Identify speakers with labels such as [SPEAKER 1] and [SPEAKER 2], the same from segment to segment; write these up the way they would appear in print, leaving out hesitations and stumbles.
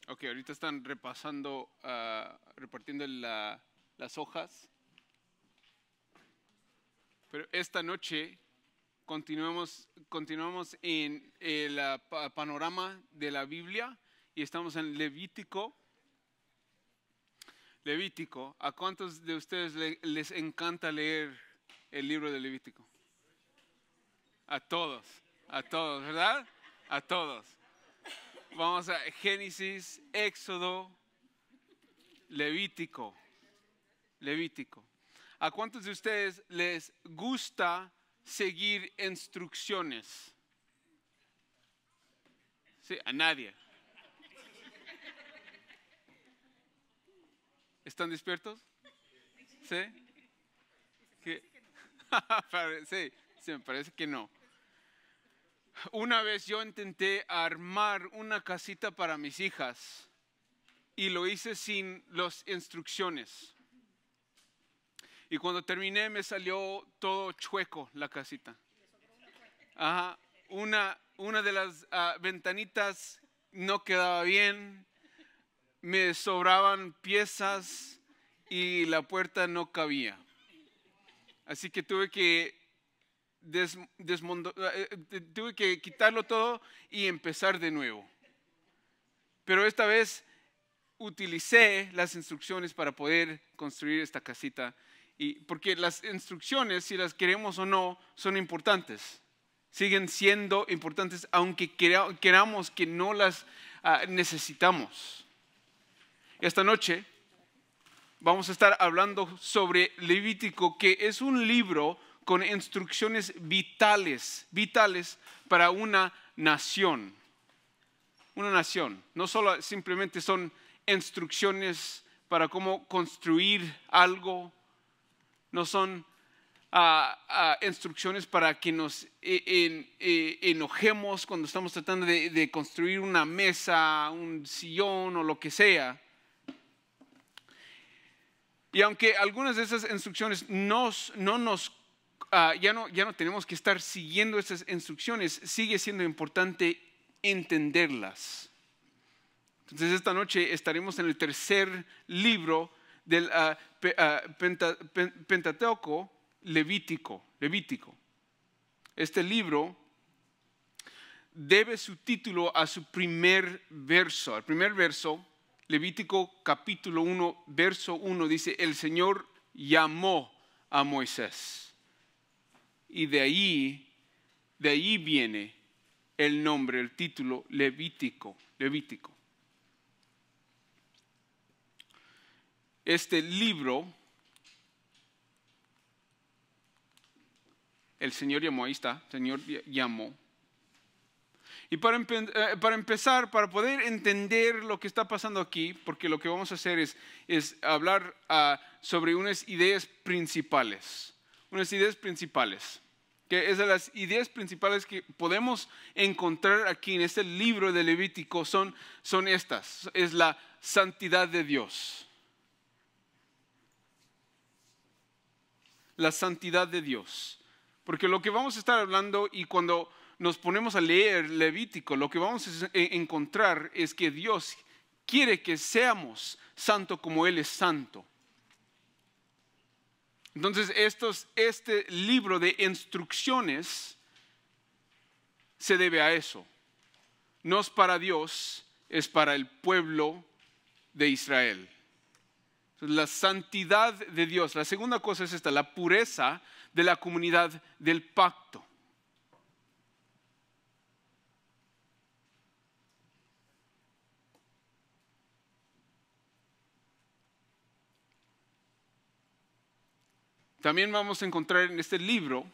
[SPEAKER 1] Ok, ahorita están repasando, repartiendo las hojas. Pero esta noche continuamos en el panorama de la Biblia y estamos en Levítico. Levítico. ¿A cuántos de ustedes les encanta leer el libro de Levítico? A todos, ¿verdad? A todos. Vamos a Génesis, Éxodo, Levítico. ¿A cuántos de ustedes les gusta seguir instrucciones? Sí, a nadie. ¿Están despiertos? ¿Sí? Sí, me parece que no. Una vez yo intenté armar una casita para mis hijas y lo hice sin las instrucciones. Y cuando terminé me salió todo chueco la casita. Ajá, una de las ventanitas no quedaba bien, me sobraban piezas y la puerta no cabía. Así que tuve que tuve que quitarlo todo y empezar de nuevo. Pero esta vez utilicé las instrucciones para poder construir esta casita. Y porque las instrucciones, si las queremos o no, son importantes. Siguen siendo importantes aunque queramos que no las necesitamos. Esta noche vamos a estar hablando sobre Levítico, que es un libro con instrucciones vitales para una nación. Una nación. No solo simplemente son instrucciones para cómo construir algo, no son instrucciones para que nos enojemos cuando estamos tratando de construir una mesa, un sillón o lo que sea. Y aunque algunas de esas instrucciones ya no tenemos que estar siguiendo esas instrucciones, sigue siendo importante entenderlas. Entonces esta noche estaremos en el tercer libro del Pentateuco, Levítico. Este libro debe su título a su primer verso. El primer verso, Levítico capítulo 1, verso 1, dice: el Señor llamó a Moisés. Y de ahí viene el nombre, el título Levítico. Este libro, el Señor llamó, ahí está, el Señor llamó. Y para empezar, para poder entender lo que está pasando aquí, porque lo que vamos a hacer es hablar sobre unas ideas principales. Que es de las ideas principales que podemos encontrar aquí en este libro de Levítico son estas. Es la santidad de Dios. La santidad de Dios. Porque lo que vamos a estar hablando, y cuando nos ponemos a leer Levítico, lo que vamos a encontrar es que Dios quiere que seamos santos como Él es santo. Entonces este libro de instrucciones se debe a eso. No es para Dios, es para el pueblo de Israel. La santidad de Dios. La segunda cosa es esta: la pureza de la comunidad del pacto. También vamos a encontrar en este libro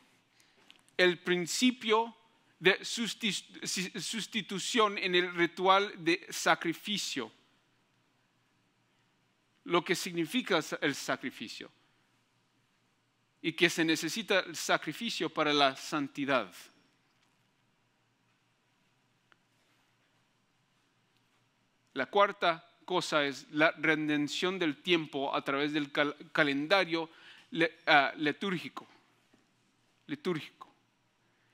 [SPEAKER 1] el principio de sustitución en el ritual de sacrificio. Lo que significa el sacrificio. Y que se necesita el sacrificio para la santidad. La cuarta cosa es la redención del tiempo a través del calendario litúrgico.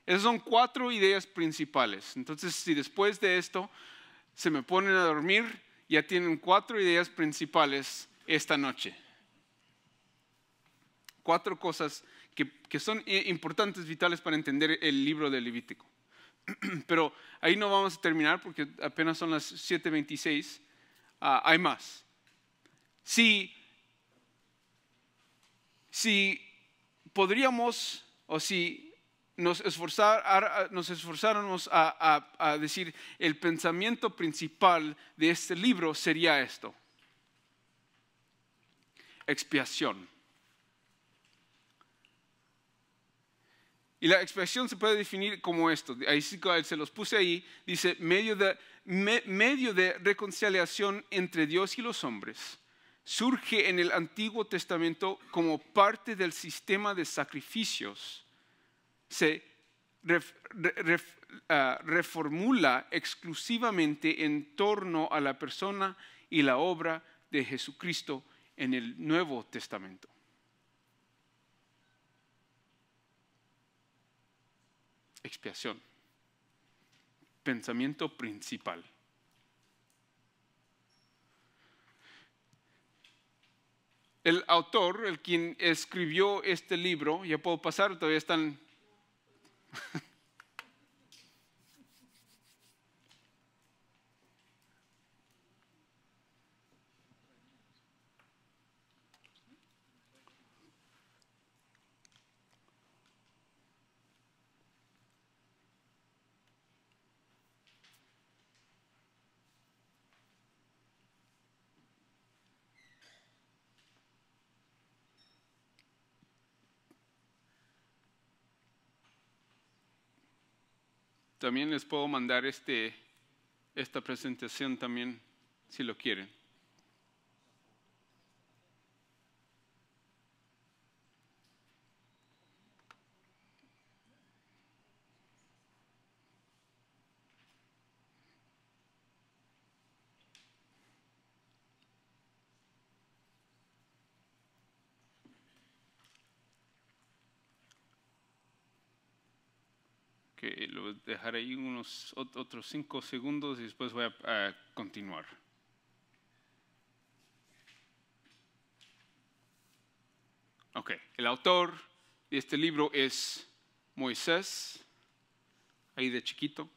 [SPEAKER 1] Esas son 4 ideas principales. Entonces, si después de esto se me ponen a dormir ya tienen 4 ideas principales esta noche. 4 cosas que son importantes, vitales para entender el libro de Levítico. Pero ahí no vamos a terminar porque apenas son las 7:26. Hay más. Si podríamos, o si nos esforzáramos a decir el pensamiento principal de este libro sería esto: expiación. Y la expiación se puede definir como esto. Ahí se los puse ahí. Dice medio de reconciliación entre Dios y los hombres. Surge en el Antiguo Testamento como parte del sistema de sacrificios. Se reformula exclusivamente en torno a la persona y la obra de Jesucristo en el Nuevo Testamento. Expiación. Pensamiento principal. El autor, el quien escribió este libro, ya puedo pasar, todavía están. También les puedo mandar esta presentación también, si lo quieren. Que lo dejaré ahí unos otros 5 segundos y después voy a continuar. Ok, el autor de este libro es Moisés, ahí de chiquito,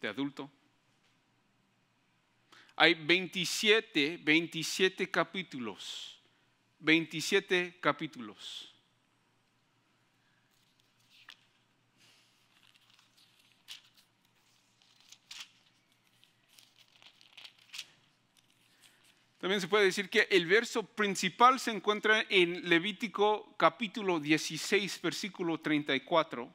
[SPEAKER 1] de adulto. Hay 27 capítulos. 27 capítulos. También se puede decir que el verso principal se encuentra en Levítico capítulo 16, versículo 34,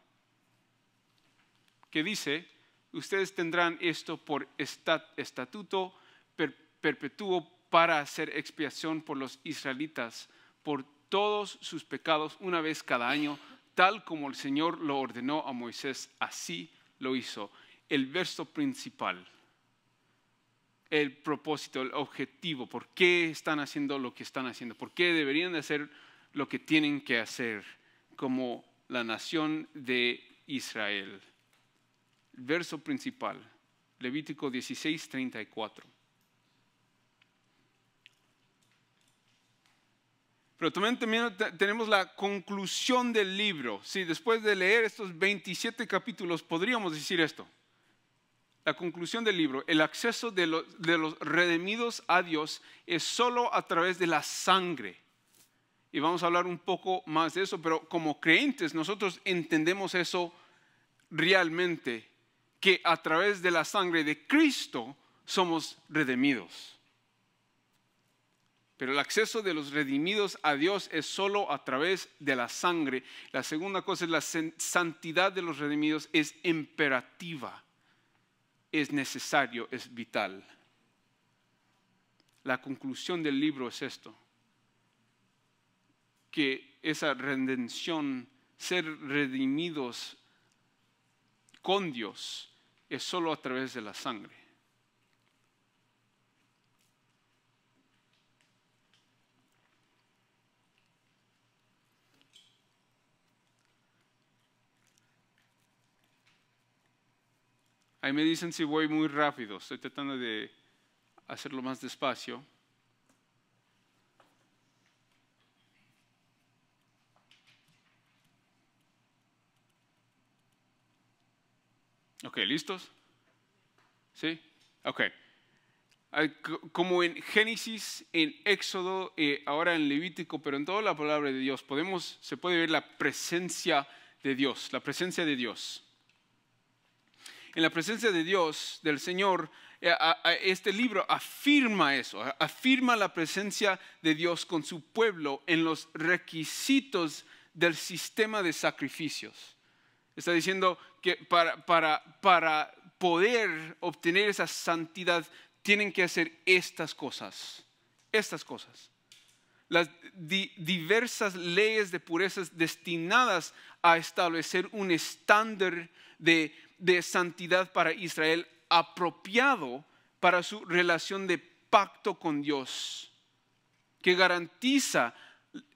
[SPEAKER 1] que dice: ustedes tendrán esto por estatuto perpetuo para hacer expiación por los israelitas, por todos sus pecados una vez cada año, tal como el Señor lo ordenó a Moisés, así lo hizo. El verso principal. El propósito, el objetivo, por qué están haciendo lo que están haciendo, por qué deberían de hacer lo que tienen que hacer como la nación de Israel. El verso principal, Levítico 16, 34. Pero también tenemos la conclusión del libro. Sí, después de leer estos 27 capítulos, podríamos decir esto. La conclusión del libro: el acceso de los redimidos a Dios es solo a través de la sangre. Y vamos a hablar un poco más de eso, pero como creyentes nosotros entendemos eso realmente, que a través de la sangre de Cristo somos redimidos. Pero el acceso de los redimidos a Dios es solo a través de la sangre. La segunda cosa es la santidad de los redimidos es imperativa. Es necesario, es vital. La conclusión del libro es esto: que esa redención, ser redimidos con Dios, es solo a través de la sangre. Ahí me dicen si voy muy rápido. Estoy tratando de hacerlo más despacio. Ok, ¿listos? ¿Sí? Ok. Como en Génesis, en Éxodo, ahora en Levítico, pero en toda la palabra de Dios, se puede ver la presencia de Dios, la presencia de Dios. En la presencia de Dios, del Señor, este libro afirma eso, afirma la presencia de Dios con su pueblo en los requisitos del sistema de sacrificios. Está diciendo que para poder obtener esa santidad tienen que hacer estas cosas. Las diversas leyes de purezas destinadas a establecer un estándar de santidad para Israel apropiado para su relación de pacto con Dios, que garantiza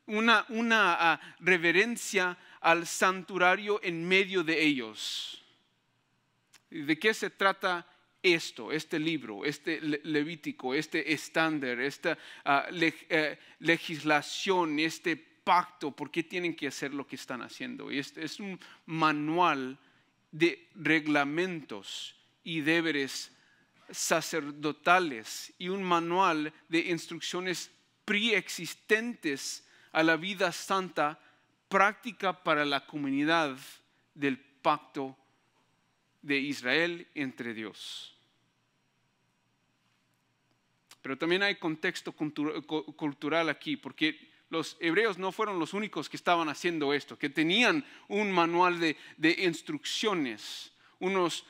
[SPEAKER 1] una reverencia al santuario en medio de ellos. ¿De qué se trata esto, este libro, este Levítico, este estándar, esta legislación, este pacto? ¿Por qué tienen que hacer lo que están haciendo? Y este es un manual de reglamentos y deberes sacerdotales y un manual de instrucciones preexistentes a la vida santa, práctica para la comunidad del pacto de Israel entre Dios. Pero también hay contexto cultural aquí, porque los hebreos no fueron los únicos que estaban haciendo esto, que tenían un manual de instrucciones, unos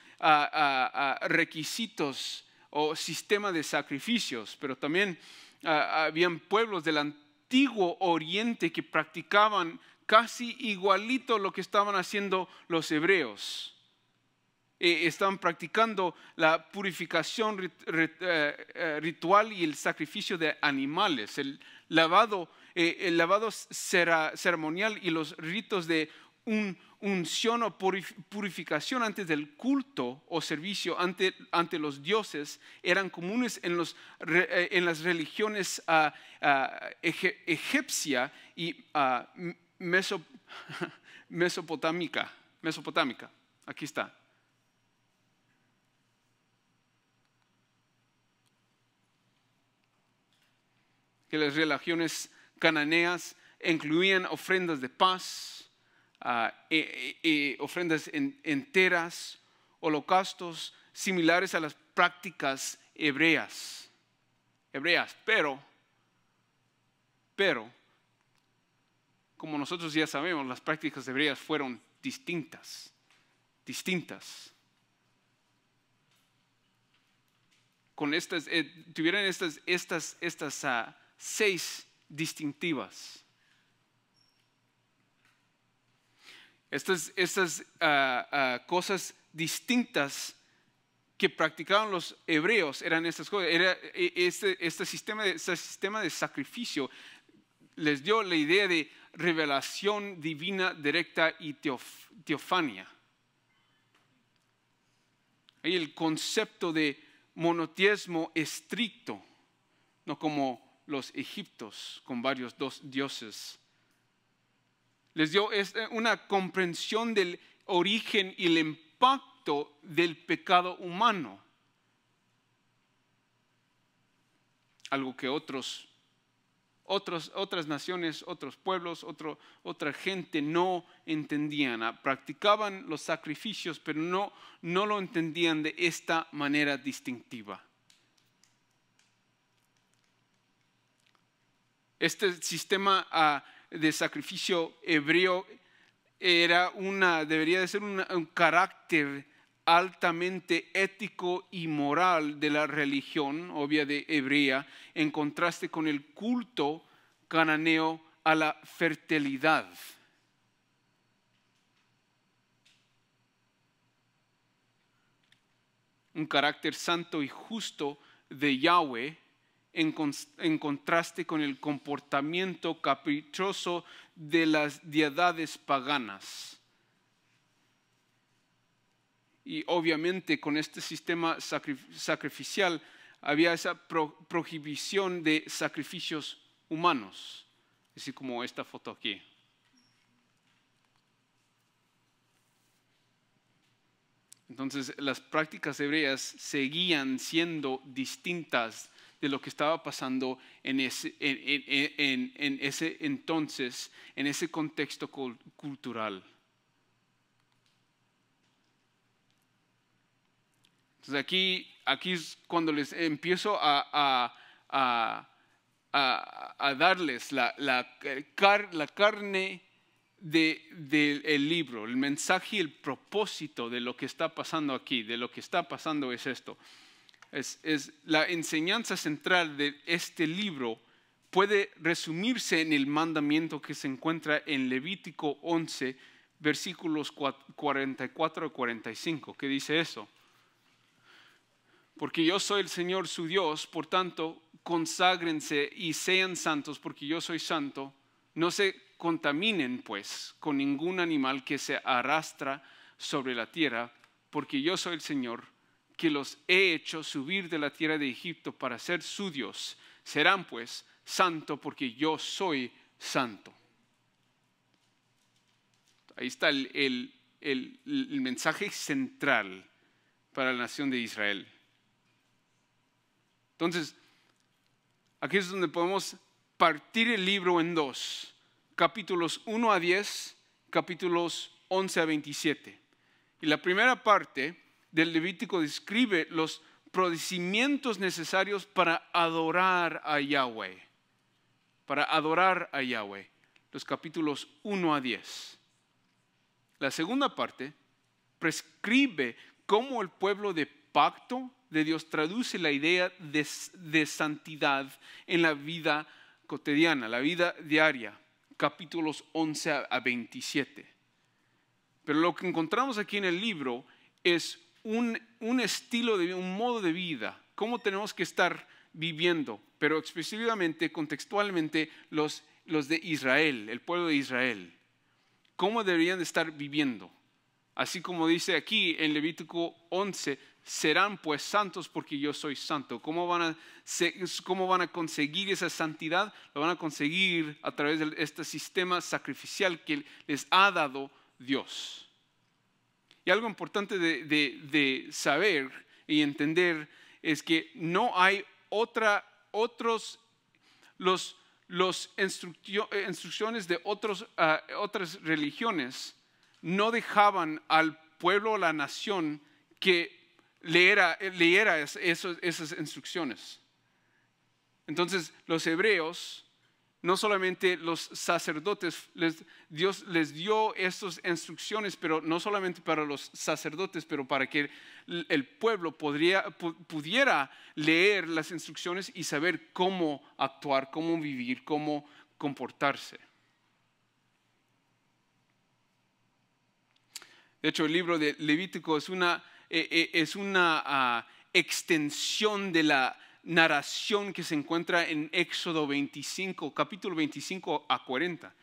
[SPEAKER 1] requisitos o sistema de sacrificios, pero también habían pueblos del antiguo oriente que practicaban casi igualito lo que estaban haciendo los hebreos. Estaban practicando la purificación ritual y el sacrificio de animales, el lavado ceremonial y los ritos de unción o purificación antes del culto o servicio ante los dioses eran comunes en las religiones egipcia y mesopotámica. Aquí está. Que las religiones cananeas incluían ofrendas de paz, ofrendas enteras, holocaustos similares a las prácticas hebreas. Pero, como nosotros ya sabemos, las prácticas hebreas fueron distintas. Con tuvieran estas 6 distintivas. Estas cosas distintas que practicaban los hebreos eran estas cosas. Este sistema de sacrificio les dio la idea de revelación divina directa y teofanía. Hay el concepto de monoteísmo estricto, no como los egipcios con varios dioses. Les dio una comprensión del origen y el impacto del pecado humano. Algo que otras naciones, otros pueblos, otra gente no entendían. Practicaban los sacrificios, pero no lo entendían de esta manera distintiva. Este sistema de sacrificio hebreo debería de ser un carácter altamente ético y moral de la religión obvia de hebrea, en contraste con el culto cananeo a la fertilidad. Un carácter santo y justo de Yahweh en contraste con el comportamiento caprichoso de las deidades paganas. y obviamente con este sistema sacrificial había esa prohibición de sacrificios humanos, así como esta foto aquí. Entonces las prácticas hebreas seguían siendo distintas de lo que estaba pasando en ese entonces, en ese contexto cultural. Entonces aquí es cuando les empiezo a darles la carne del libro, el mensaje y el propósito de lo que está pasando aquí, de lo que está pasando es esto. Es la enseñanza central de este libro puede resumirse en el mandamiento que se encuentra en Levítico 11, versículos 44 y 45, que dice eso. Porque yo soy el Señor su Dios, por tanto, conságrense y sean santos, porque yo soy santo. No se contaminen, pues, con ningún animal que se arrastra sobre la tierra, porque yo soy el Señor, que los he hecho subir de la tierra de Egipto para ser su Dios. Serán, pues, santos, porque yo soy santo. Ahí está el mensaje central para la nación de Israel. Entonces, aquí es donde podemos partir el libro en dos, capítulos 1 a 10, capítulos 11 a 27. Y la primera parte del Levítico describe los procedimientos necesarios para adorar a Yahweh. Para adorar a Yahweh, los capítulos 1 a 10. La segunda parte prescribe cómo el pueblo de pacto de Dios traduce la idea de santidad en la vida cotidiana, la vida diaria, capítulos 11 a 27. Pero lo que encontramos aquí en el libro es un estilo de vida, un modo de vida, cómo tenemos que estar viviendo, pero específicamente, contextualmente, los de Israel, el pueblo de Israel, cómo deberían de estar viviendo. Así como dice aquí en Levítico 11, serán pues santos porque yo soy santo. ¿Cómo van a conseguir esa santidad? Lo van a conseguir a través de este sistema sacrificial que les ha dado Dios. Y algo importante de saber y entender es que no hay los instrucciones de otras religiones no dejaban al pueblo o la nación que leyera esas instrucciones. Entonces los hebreos, no solamente los sacerdotes, Dios les dio estas instrucciones, pero no solamente para los sacerdotes, pero para que el pueblo pudiera leer las instrucciones y saber cómo actuar, cómo vivir, cómo comportarse. De hecho, el libro de Levítico es una extensión de la narración que se encuentra en Éxodo 25, capítulo 25 a 40.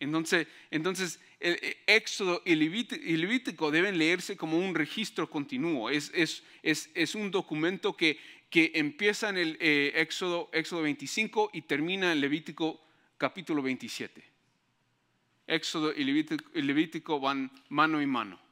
[SPEAKER 1] Entonces el Éxodo y Levítico deben leerse como un registro continuo. Es un documento que empieza en el Éxodo 25 y termina en Levítico capítulo 27. Éxodo y Levítico van mano y mano.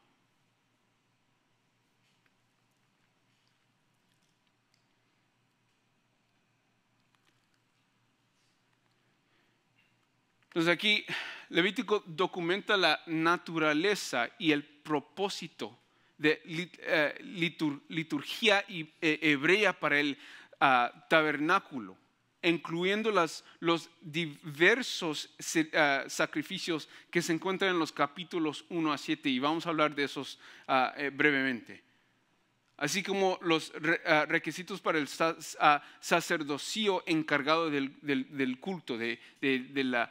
[SPEAKER 1] Entonces aquí Levítico documenta la naturaleza y el propósito de liturgia hebrea para el tabernáculo, incluyendo los diversos sacrificios que se encuentran en los capítulos 1 a 7, y vamos a hablar de esos brevemente. Así como los requisitos para el sacerdocio encargado del culto, de la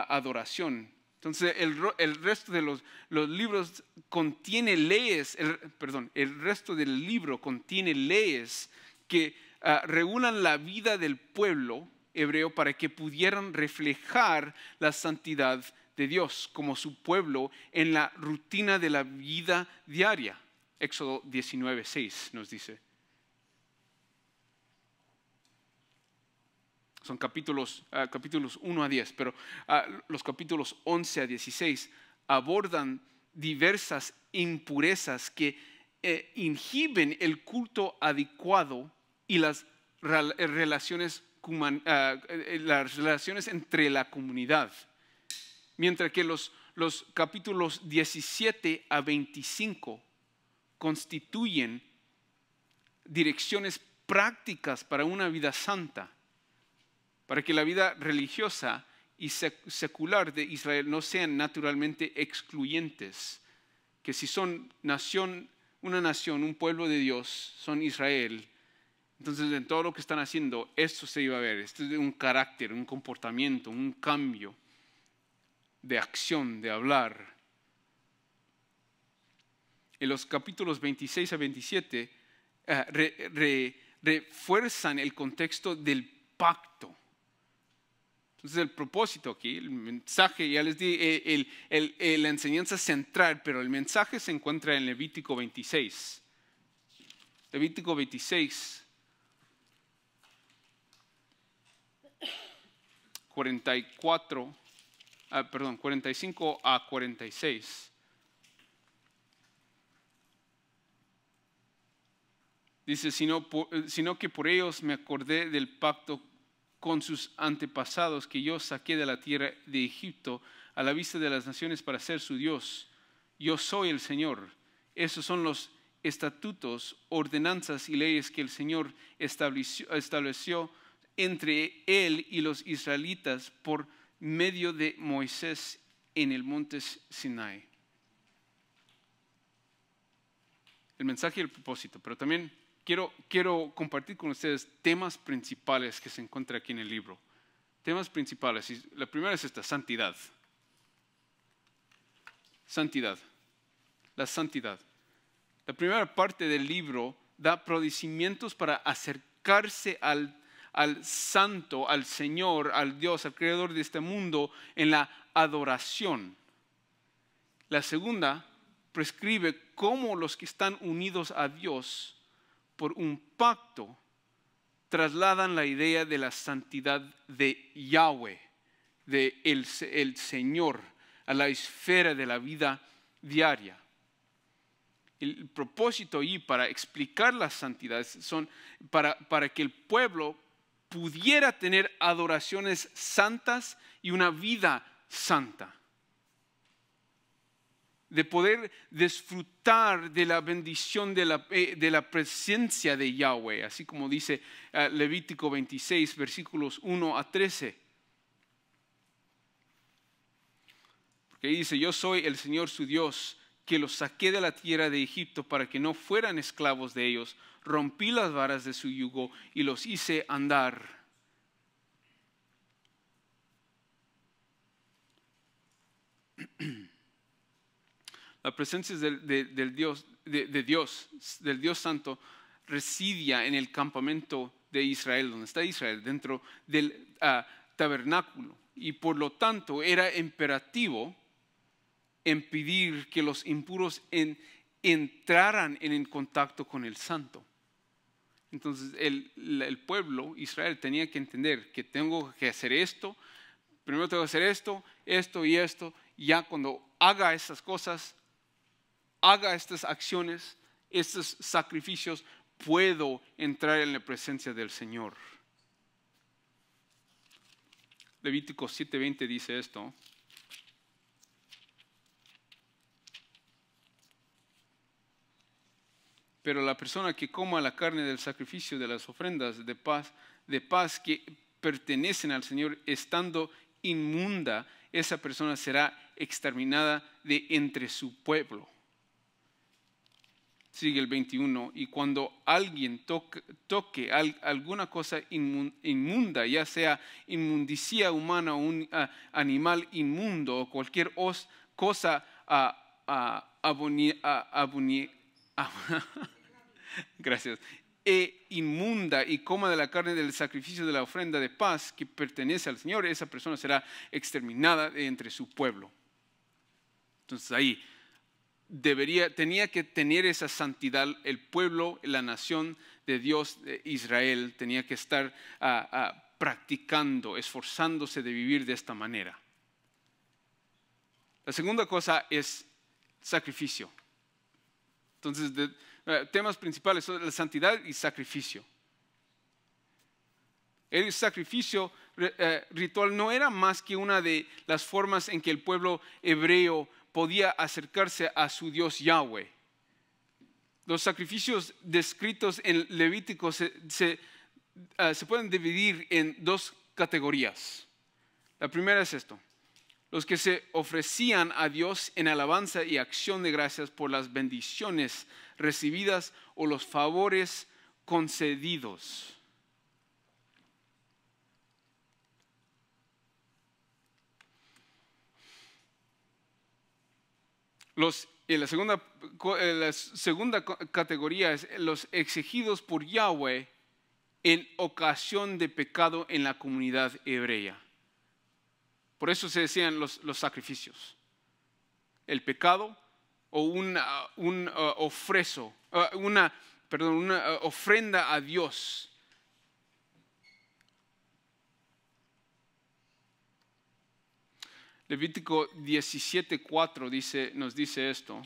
[SPEAKER 1] adoración. Entonces el resto de los libros contiene leyes, el resto del libro contiene leyes que regulan la vida del pueblo hebreo para que pudieran reflejar la santidad de Dios como su pueblo en la rutina de la vida diaria. Éxodo 19:6 nos dice. Son capítulos 1 a 10, pero los capítulos 11 a 16 abordan diversas impurezas que inhiben el culto adecuado y las relaciones entre la comunidad. Mientras que los capítulos 17 a 25 constituyen direcciones prácticas para una vida santa, para que la vida religiosa y secular de Israel no sean naturalmente excluyentes, que si son una nación, un pueblo de Dios, son Israel, entonces en todo lo que están haciendo, esto se iba a ver, esto es un carácter, un comportamiento, un cambio de acción, de hablar. En los capítulos 26 a 27 refuerzan el contexto del pacto. Entonces el propósito aquí, el mensaje, ya les di la enseñanza central, pero el mensaje se encuentra en Levítico 26. Levítico 26, 45 a 46. Dice, sino que por ellos me acordé del pacto con sus antepasados que yo saqué de la tierra de Egipto a la vista de las naciones para ser su Dios. Yo soy el Señor. Esos son los estatutos, ordenanzas y leyes que el Señor estableció entre él y los israelitas por medio de Moisés en el monte Sinai. El mensaje y el propósito, pero también quiero compartir con ustedes temas principales que se encuentran aquí en el libro. Temas principales. Y la primera es esta, santidad. Santidad. La santidad. La primera parte del libro da procedimientos para acercarse al santo, al Señor, al Dios, al Creador de este mundo en la adoración. La segunda prescribe cómo los que están unidos a Dios por un pacto trasladan la idea de la santidad de Yahweh, de el Señor, a la esfera de la vida diaria. El propósito ahí para explicar las santidades son para que el pueblo pudiera tener adoraciones santas y una vida santa, de poder disfrutar de la bendición de la presencia de Yahweh, así como dice Levítico 26, versículos 1 a 13. Porque ahí dice, yo soy el Señor su Dios, que los saqué de la tierra de Egipto para que no fueran esclavos de ellos. Rompí las varas de su yugo y los hice andar. La presencia del Dios Santo residía en el campamento de Israel, donde está Israel, dentro del tabernáculo. Y por lo tanto era imperativo impedir que los impuros entraran en contacto con el santo. Entonces el pueblo, Israel, tenía que entender que tengo que hacer esto, primero tengo que hacer esto y esto, y ya cuando haga esas cosas, haga estas acciones, estos sacrificios, puedo entrar en la presencia del Señor. Levítico 7:20 dice esto. Pero la persona que coma la carne del sacrificio de las ofrendas de paz que pertenecen al Señor, estando inmunda, esa persona será exterminada de entre su pueblo. Sigue el 21, y cuando alguien toque alguna cosa inmunda, ya sea inmundicia humana o un animal inmundo o cualquier cosa gracias, inmunda y coma de la carne del sacrificio de la ofrenda de paz que pertenece al Señor, esa persona será exterminada de entre su pueblo. Entonces ahí tenía que tener esa santidad. El pueblo, la nación de Dios de Israel, tenía que estar practicando, esforzándose de vivir de esta manera. La segunda cosa es sacrificio. Entonces, temas principales son la santidad y sacrificio. El sacrificio ritual no era más que una de las formas en que el pueblo hebreo podía acercarse a su Dios Yahweh. Los sacrificios descritos en Levítico se pueden dividir en dos categorías. La primera es esto: los que se ofrecían a Dios en alabanza y acción de gracias por las bendiciones recibidas o los favores concedidos. La segunda categoría es los exigidos por Yahweh en ocasión de pecado en la comunidad hebrea. Por eso se decían los sacrificios. El pecado o una ofrenda a Dios. Levítico 17:4 nos dice esto.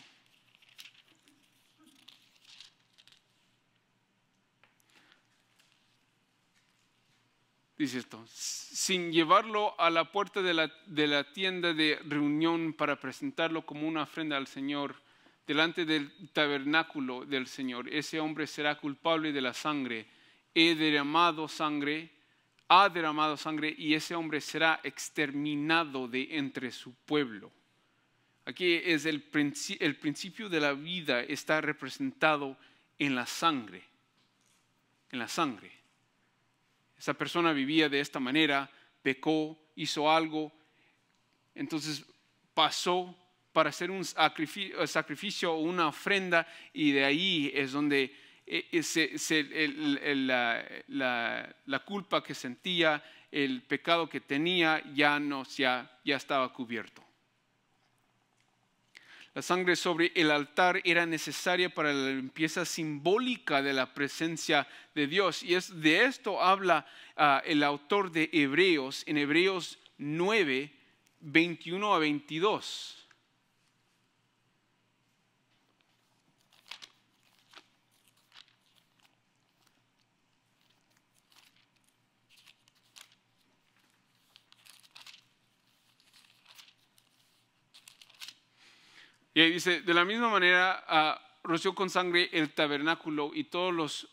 [SPEAKER 1] Dice esto: sin llevarlo a la puerta de la tienda de reunión para presentarlo como una ofrenda al Señor delante del tabernáculo del Señor, ese hombre será culpable de la sangre. Ha derramado sangre y ese hombre será exterminado de entre su pueblo. Aquí es el principio de la vida está representado en la sangre. En la sangre. Esa persona vivía de esta manera, pecó, hizo algo, entonces pasó para hacer un sacrificio o una ofrenda, y de ahí es donde la culpa que sentía, el pecado que tenía, ya estaba cubierto. La sangre sobre el altar era necesaria para la limpieza simbólica de la presencia de Dios. Y de esto habla el autor de Hebreos en Hebreos 9, 21 a 22. Y ahí dice: de la misma manera roció con sangre el tabernáculo y todos los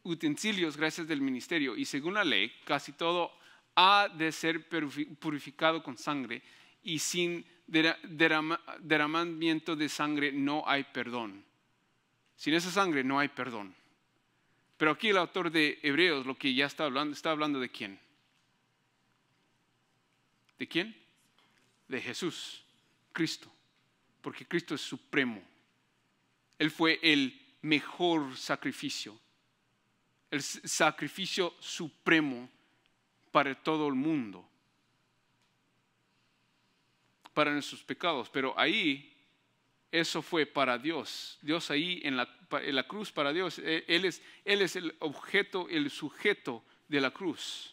[SPEAKER 1] utensilios gracias del ministerio. Y según la ley, casi todo ha de ser purificado con sangre, y sin derramamiento de sangre no hay perdón. Sin esa sangre no hay perdón. Pero aquí el autor de Hebreos, lo que ya está hablando ¿de quién? ¿De quién? De Jesús. Cristo, porque Cristo es supremo. Él fue el mejor sacrificio, el sacrificio supremo para todo el mundo, para nuestros pecados. Pero ahí, eso fue para Dios. Dios ahí en la cruz para Dios. Él es el objeto, el sujeto de la cruz.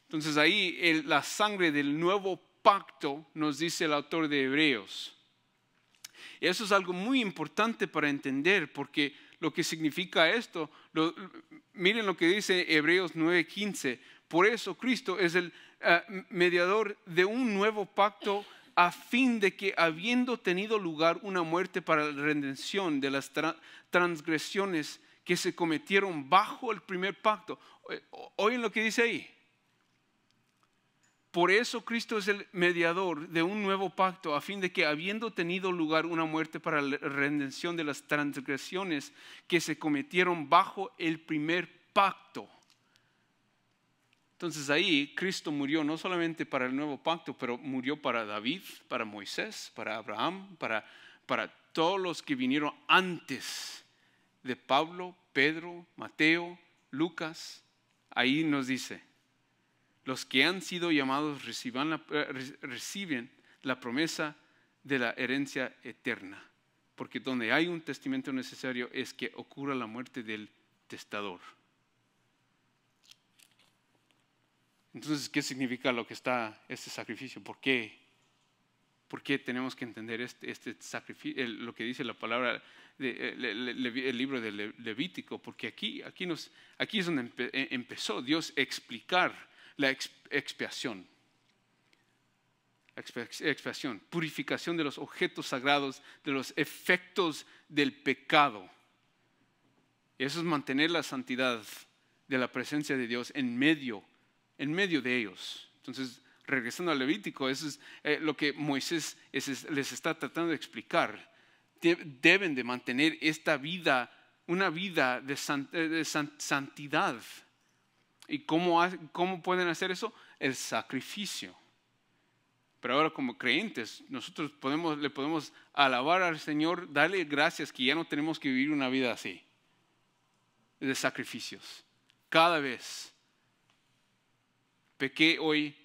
[SPEAKER 1] Entonces ahí la sangre del nuevo pacto, nos dice el autor de Hebreos. Y eso es algo muy importante para entender, porque lo que significa esto, miren lo que dice Hebreos 9:15. Por eso Cristo es el mediador de un nuevo pacto, a fin de que, habiendo tenido lugar una muerte para la redención de las transgresiones que se cometieron bajo el primer pacto. Oigan lo que dice ahí. Por eso Cristo es el mediador de un nuevo pacto, a fin de que, habiendo tenido lugar una muerte para la redención de las transgresiones que se cometieron bajo el primer pacto. Entonces ahí Cristo murió no solamente para el nuevo pacto, pero murió para David, para Moisés, para Abraham, para todos los que vinieron antes de Pablo, Pedro, Mateo, Lucas. Ahí nos dice. los que han sido llamados reciben la promesa de la herencia eterna. Porque donde hay un testamento necesario es que ocurra la muerte del testador. Entonces, ¿qué significa lo que está este sacrificio? ¿Por qué? ¿Por qué tenemos que entender este sacrificio? Lo que dice la palabra, el libro de Levítico. Porque aquí es donde empezó Dios a explicar la expiación. Expiación, purificación de los objetos sagrados, de los efectos del pecado. Y eso es mantener la santidad de la presencia de Dios en medio de ellos. Entonces, regresando al Levítico, eso es lo que Moisés les está tratando de explicar. Deben de mantener esta vida, una vida de santidad. ¿Y cómo pueden hacer eso? El sacrificio. Pero ahora como creyentes, nosotros le podemos alabar al Señor, darle gracias que ya no tenemos que vivir una vida así, de sacrificios. Cada vez pequé hoy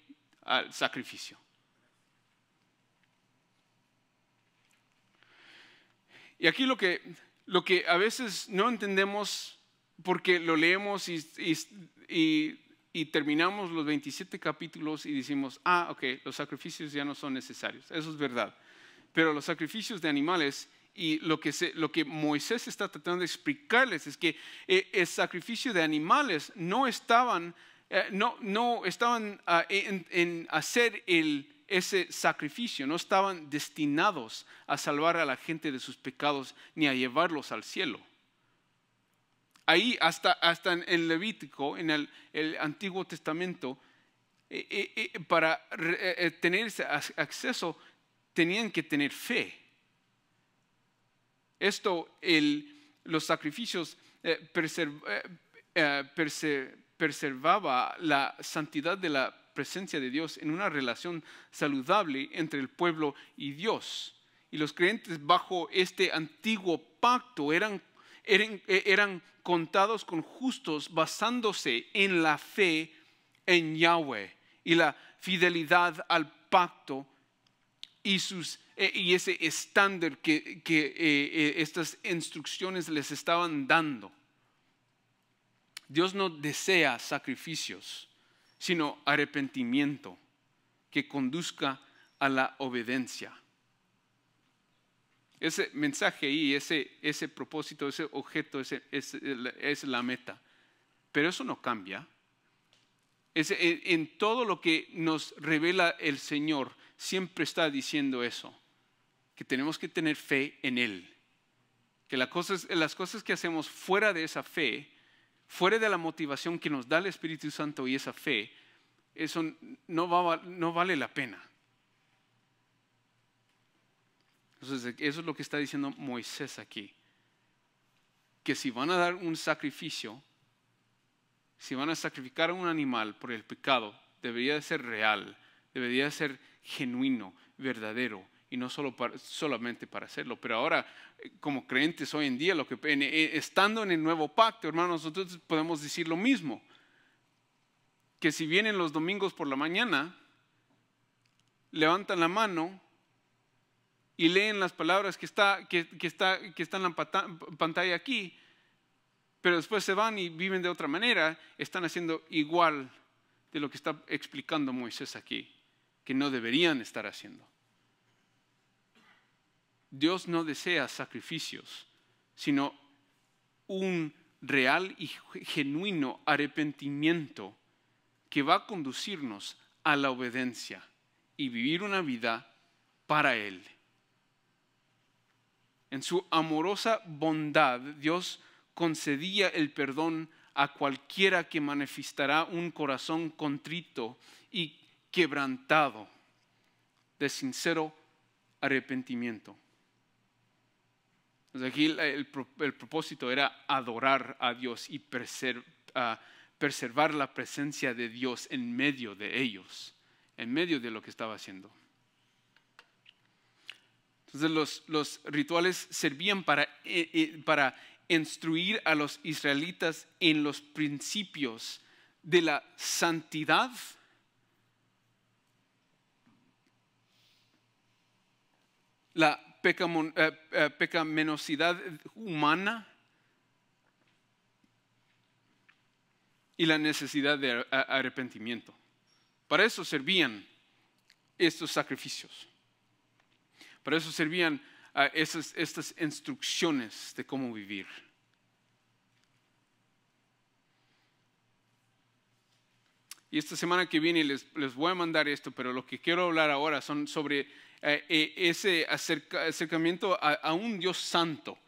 [SPEAKER 1] al sacrificio. Y aquí lo que a veces no entendemos porque lo leemos y terminamos los 27 capítulos y decimos, ok, los sacrificios ya no son necesarios. Eso es verdad. Pero los sacrificios de animales y lo que Moisés está tratando de explicarles es que el sacrificio de animales no estaban en hacer ese sacrificio, no estaban destinados a salvar a la gente de sus pecados ni a llevarlos al cielo. Ahí hasta en Levítico, en el Antiguo Testamento, para tener ese acceso tenían que tener fe. Los sacrificios preservaba la santidad de la presencia de Dios en una relación saludable entre el pueblo y Dios. Y los creyentes bajo este antiguo pacto eran contados con justos basándose en la fe en Yahweh y la fidelidad al pacto y ese estándar que estas instrucciones les estaban dando. Dios no desea sacrificios, sino arrepentimiento que conduzca a la obediencia. Ese mensaje ahí, ese propósito, ese objeto, es la meta. Pero eso no cambia. En todo lo que nos revela el Señor, siempre está diciendo eso. Que tenemos que tener fe en Él. Que las cosas que hacemos fuera de esa fe, fuera de la motivación que nos da el Espíritu Santo y esa fe, eso no vale la pena. Entonces, eso es lo que está diciendo Moisés aquí. Que si van a dar un sacrificio, si van a sacrificar a un animal por el pecado, debería de ser real, debería de ser genuino, verdadero, y no solamente para hacerlo. Pero ahora, como creyentes hoy en día, estando en el nuevo pacto, hermanos, nosotros podemos decir lo mismo. Que si vienen los domingos por la mañana, levantan la mano y leen las palabras que están en la pantalla aquí, pero después se van y viven de otra manera, están haciendo igual de lo que está explicando Moisés aquí, que no deberían estar haciendo. Dios no desea sacrificios, sino un real y genuino arrepentimiento que va a conducirnos a la obediencia y vivir una vida para Él. En su amorosa bondad, Dios concedía el perdón a cualquiera que manifestará un corazón contrito y quebrantado de sincero arrepentimiento. Entonces aquí el propósito era adorar a Dios y preservar la presencia de Dios en medio de ellos, en medio de lo que estaba haciendo. Entonces los rituales servían para instruir a los israelitas en los principios de la santidad la pecaminosidad humana y la necesidad de arrepentimiento. Para eso servían estos sacrificios. Para eso servían estas instrucciones de cómo vivir. Y esta semana que viene les voy a mandar esto, pero lo que quiero hablar ahora son sobre ese acercamiento a un Dios santo.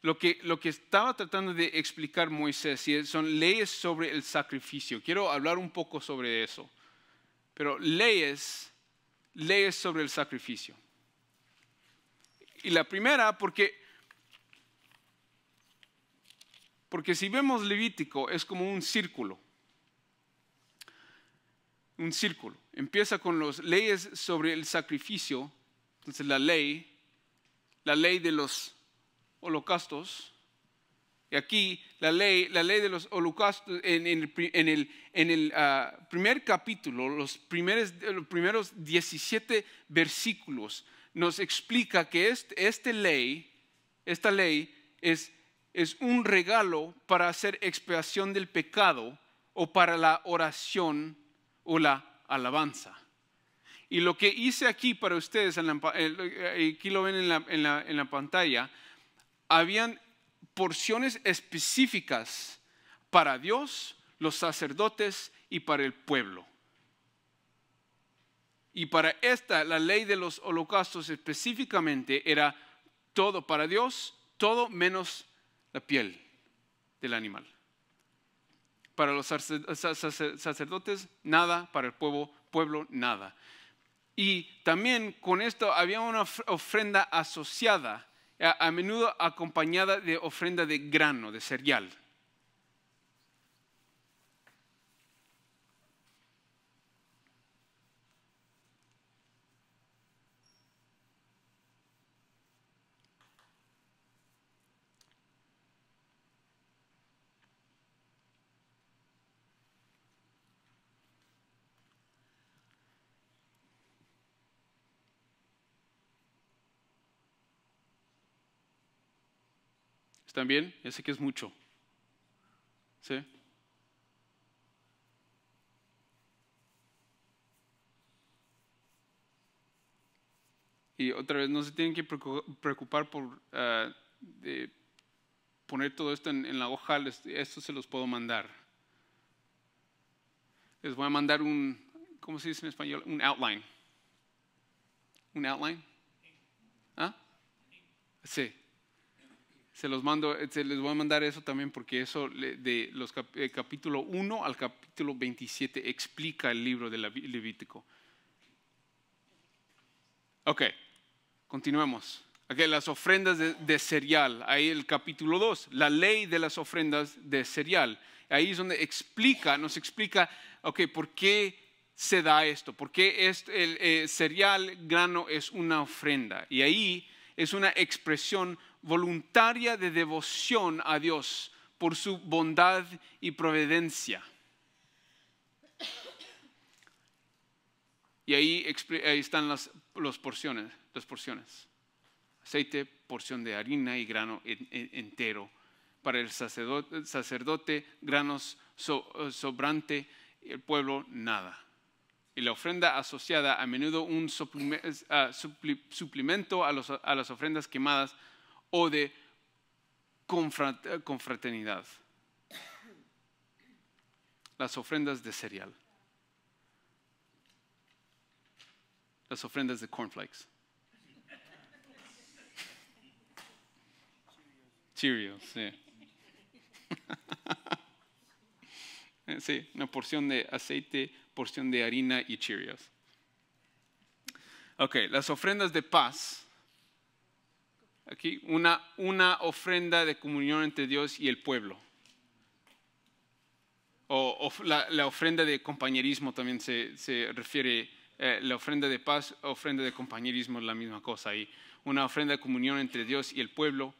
[SPEAKER 1] Lo que estaba tratando de explicar Moisés son leyes sobre el sacrificio. Quiero hablar un poco sobre eso. Pero leyes sobre el sacrificio. Y la primera, porque si vemos Levítico, es como un círculo. Un círculo. Empieza con las leyes sobre el sacrificio. Entonces la ley de los holocaustos. Y aquí la ley de los holocaustos en el primer capítulo, los primeros 17 versículos nos explica que esta ley es un regalo para hacer expiación del pecado o para la oración o la alabanza. Y lo que hice aquí para ustedes, aquí lo ven en la pantalla, habían porciones específicas para Dios, los sacerdotes y para el pueblo. Y para la ley de los holocaustos específicamente era todo para Dios, todo menos la piel del animal. Para los sacerdotes, nada, para el pueblo, nada. Y también con esto había una ofrenda asociada, a menudo acompañada de ofrenda de grano, de cereal. ¿Están bien? Ya sé que es mucho. ¿Sí? Y otra vez, no se tienen que preocupar por poner todo esto en la hoja. Esto se los puedo mandar. Les voy a mandar ¿cómo se dice en español? Un outline. ¿Un outline? ¿Ah? Sí. Les voy a mandar eso también porque eso de los capítulo 1 al capítulo 27 explica el libro de Levítico. Ok, continuemos. Okay, las ofrendas de cereal. Ahí el capítulo 2, la ley de las ofrendas de cereal. Ahí es donde nos explica, ok, por qué se da esto, por qué el cereal, grano es una ofrenda. Y ahí es una expresión voluntaria de devoción a Dios por su bondad y providencia. Y ahí están las porciones. Aceite, porción de harina y grano entero. Para el sacerdote granos sobrante, y el pueblo nada. Y la ofrenda asociada a menudo un suplemento a las ofrendas quemadas o de confraternidad. Las ofrendas de cereal. Las ofrendas de cornflakes. Cheerios, sí. Sí, una porción de aceite, porción de harina y Cheerios. Ok, las ofrendas de paz. Aquí una ofrenda de comunión entre Dios y el pueblo. O la ofrenda de compañerismo también se refiere, la ofrenda de paz, ofrenda de compañerismo es la misma cosa ahí. Una ofrenda de comunión entre Dios y el pueblo.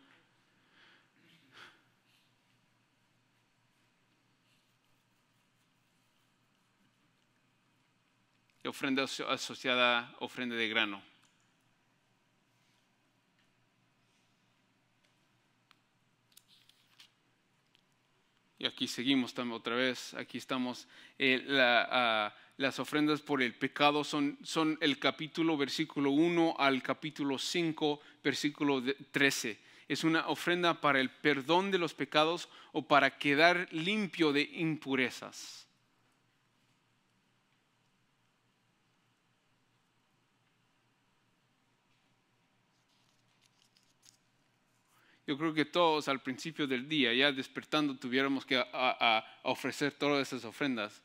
[SPEAKER 1] Ofrenda asociada, ofrenda de grano. Y aquí seguimos otra vez, aquí estamos. Las ofrendas por el pecado son el capítulo versículo 1 al capítulo 5, versículo 13. Es una ofrenda para el perdón de los pecados o para quedar limpio de impurezas. Yo creo que todos al principio del día, ya despertando, tuviéramos que ofrecer todas esas ofrendas.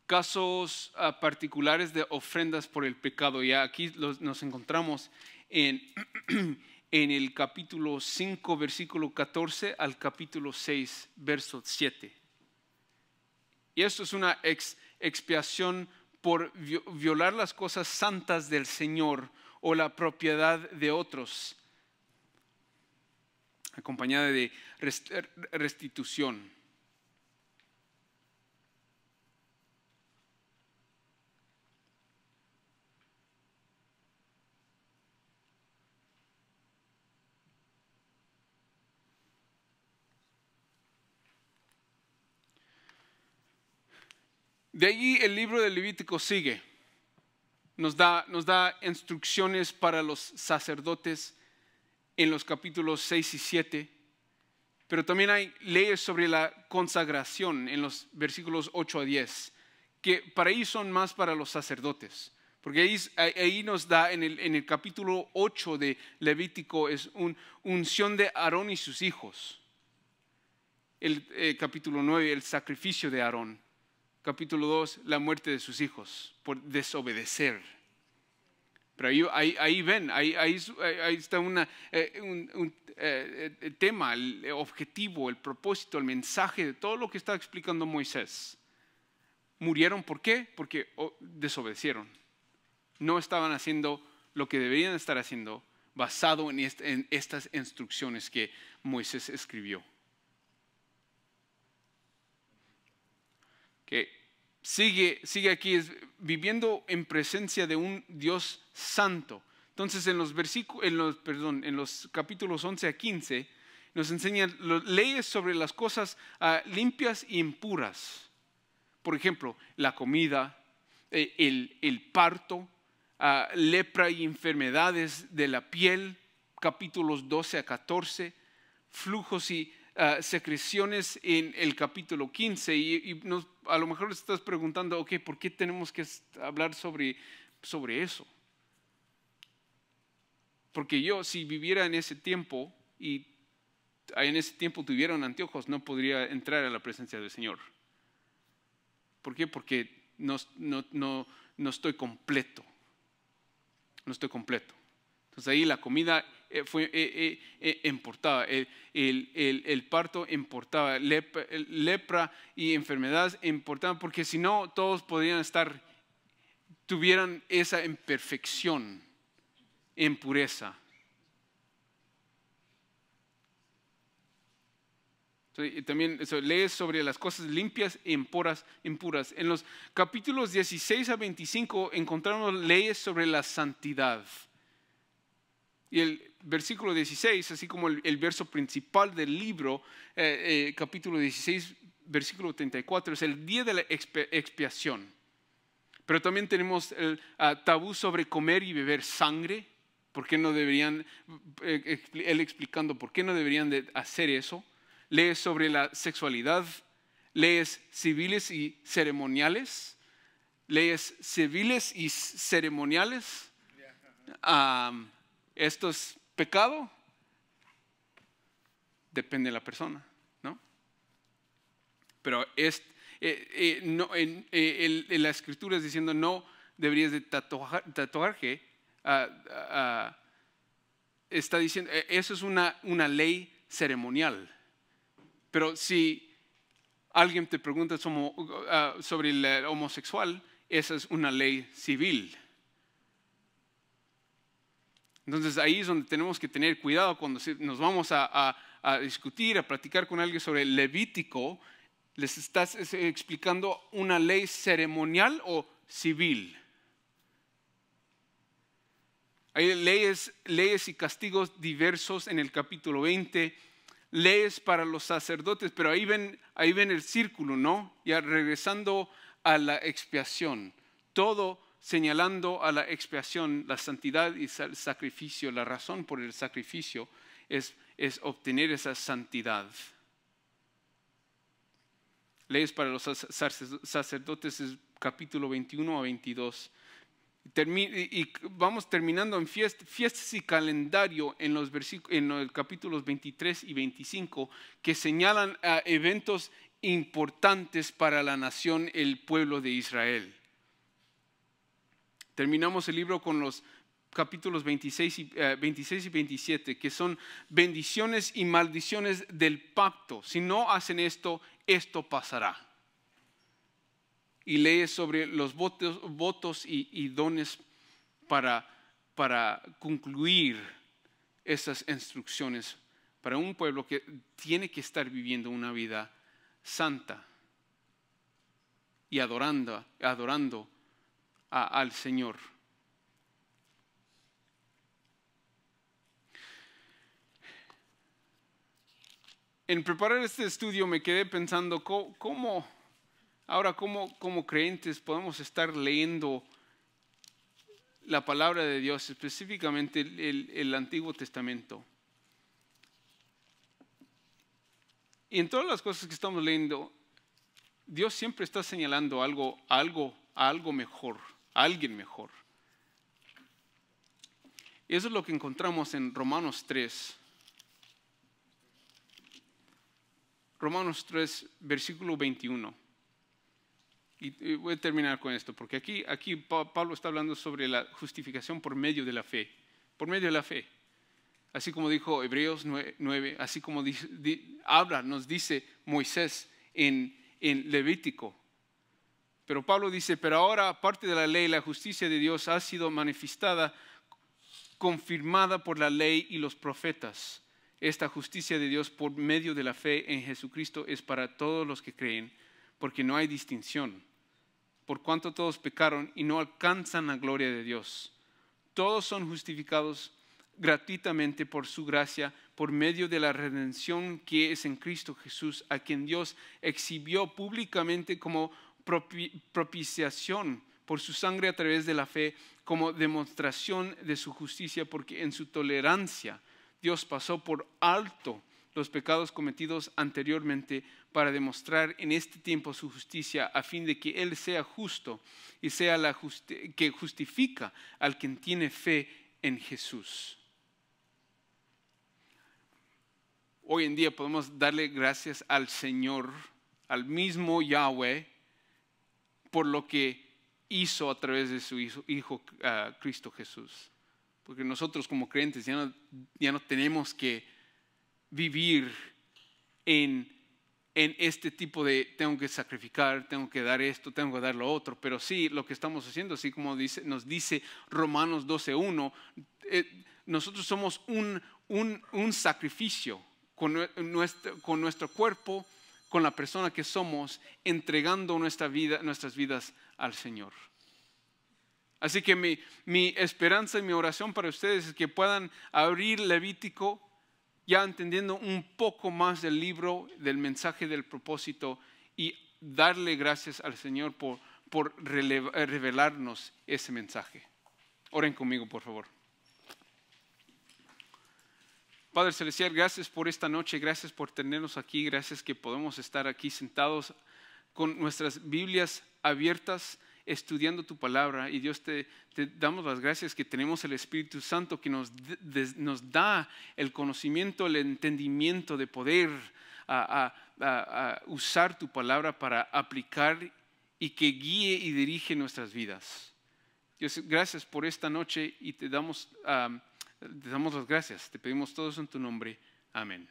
[SPEAKER 1] Casos particulares de ofrendas por el pecado. Ya aquí nos encontramos en, en el capítulo 5, versículo 14 al capítulo 6, verso 7. Y esto es una expiación por violar las cosas santas del Señor o la propiedad de otros, acompañada de restitución. De allí el libro del Levítico sigue. Nos da instrucciones para los sacerdotes en los capítulos 6 y 7. Pero también hay leyes sobre la consagración en los versículos 8 a 10, que para ahí son más para los sacerdotes. Porque ahí nos da en el capítulo 8 de Levítico es unción de Aarón y sus hijos. El capítulo 9, el sacrificio de Aarón. Capítulo 2, la muerte de sus hijos por desobedecer. Pero ahí ven, ahí está el tema, el objetivo, el propósito, el mensaje de todo lo que está explicando Moisés. ¿Murieron por qué? Porque desobedecieron. No estaban haciendo lo que deberían estar haciendo basado en estas instrucciones que Moisés escribió. Que sigue aquí viviendo en presencia de un Dios santo. Entonces en los capítulos 11 a 15 nos enseñan leyes sobre las cosas limpias e impuras. Por ejemplo, la comida, el parto, lepra y enfermedades de la piel, capítulos 12 a 14, flujos y secreciones en el capítulo 15 y a lo mejor estás preguntando, ok, ¿por qué tenemos que hablar sobre eso? Porque yo, si viviera en ese tiempo y en ese tiempo tuviera anteojos, no podría entrar a la presencia del Señor. ¿Por qué? Porque no estoy completo. No estoy completo. Entonces ahí la comida fue importada, el parto importaba, lepra y enfermedades importaban, porque si no todos podrían tuvieran esa imperfección, impureza. Y también lees sobre las cosas limpias e impuras. En los capítulos 16 a 25 encontramos leyes sobre la santidad. Y el versículo 16, así como el verso principal del libro, capítulo 16, versículo 34, es el día de la expiación. Pero también tenemos el tabú sobre comer y beber sangre. ¿Por qué no deberían? Él explicando por qué no deberían de hacer eso. Leyes sobre la sexualidad, leyes civiles y ceremoniales. Leyes civiles y ceremoniales. ¿Esto es pecado? Depende de la persona, ¿no? Pero la escritura es diciendo no deberías de tatuaje. Está diciendo, eso es una ley ceremonial. Pero si alguien te pregunta sobre el homosexual, esa es una ley civil. Entonces ahí es donde tenemos que tener cuidado cuando nos vamos a discutir, a platicar con alguien sobre el Levítico. ¿Les estás explicando una ley ceremonial o civil? Hay leyes y castigos diversos en el capítulo 20, leyes para los sacerdotes, pero ahí ven el círculo, ¿no? Ya regresando a la expiación, todo señalando a la expiación, la santidad y el sacrificio. La razón por el sacrificio es obtener esa santidad. Leyes para los sacerdotes es capítulo 21 a 22. Y vamos terminando en fiestas y calendario en los capítulos 23 y 25 que señalan a eventos importantes para la nación, el pueblo de Israel. Terminamos el libro con los capítulos 26 y 27, que son bendiciones y maldiciones del pacto. Si no hacen esto, esto pasará. Y leyes sobre los votos y dones para concluir esas instrucciones para un pueblo que tiene que estar viviendo una vida santa y adorando al Señor. En preparar este estudio me quedé pensando cómo como creyentes podemos estar leyendo la palabra de Dios, específicamente el Antiguo Testamento. Y en todas las cosas que estamos leyendo, Dios siempre está señalando algo mejor, a alguien mejor. Y eso es lo que encontramos en Romanos 3. Romanos 3, versículo 21. Y voy a terminar con esto, porque aquí Pablo está hablando sobre la justificación por medio de la fe. Por medio de la fe. Así como dijo Hebreos 9, así como nos dice Moisés en Levítico. Pero Pablo dice, pero ahora aparte de la ley, la justicia de Dios ha sido manifestada, confirmada por la ley y los profetas. Esta justicia de Dios por medio de la fe en Jesucristo es para todos los que creen, porque no hay distinción. Por cuanto todos pecaron y no alcanzan la gloria de Dios. Todos son justificados gratuitamente por su gracia, por medio de la redención que es en Cristo Jesús, a quien Dios exhibió públicamente como propiciación por su sangre a través de la fe, como demostración de su justicia, porque en su tolerancia Dios pasó por alto los pecados cometidos anteriormente para demostrar en este tiempo su justicia, a fin de que Él sea justo y sea que justifica al quien tiene fe en Jesús. Hoy en día podemos darle gracias al Señor, al mismo Yahweh, por lo que hizo a través de su Hijo Cristo Jesús. Porque nosotros como creyentes ya no tenemos que vivir en este tipo de tengo que sacrificar, tengo que dar esto, tengo que dar lo otro. Pero sí, lo que estamos haciendo, así como nos dice Romanos 12:1, nosotros somos un sacrificio con nuestro cuerpo, con la persona que somos, entregando nuestras vidas al Señor. Así que mi esperanza y mi oración para ustedes es que puedan abrir Levítico, ya entendiendo un poco más del libro, del mensaje del propósito, y darle gracias al Señor por revelarnos ese mensaje. Oren conmigo, por favor. Padre Celestial, gracias por esta noche, gracias por tenernos aquí, gracias que podemos estar aquí sentados con nuestras Biblias abiertas, estudiando tu palabra. Y Dios, te damos las gracias que tenemos el Espíritu Santo que nos da el conocimiento, el entendimiento de poder usar tu palabra para aplicar y que guíe y dirige nuestras vidas. Dios, gracias por esta noche y te damos las gracias. Te pedimos todo eso en tu nombre. Amén.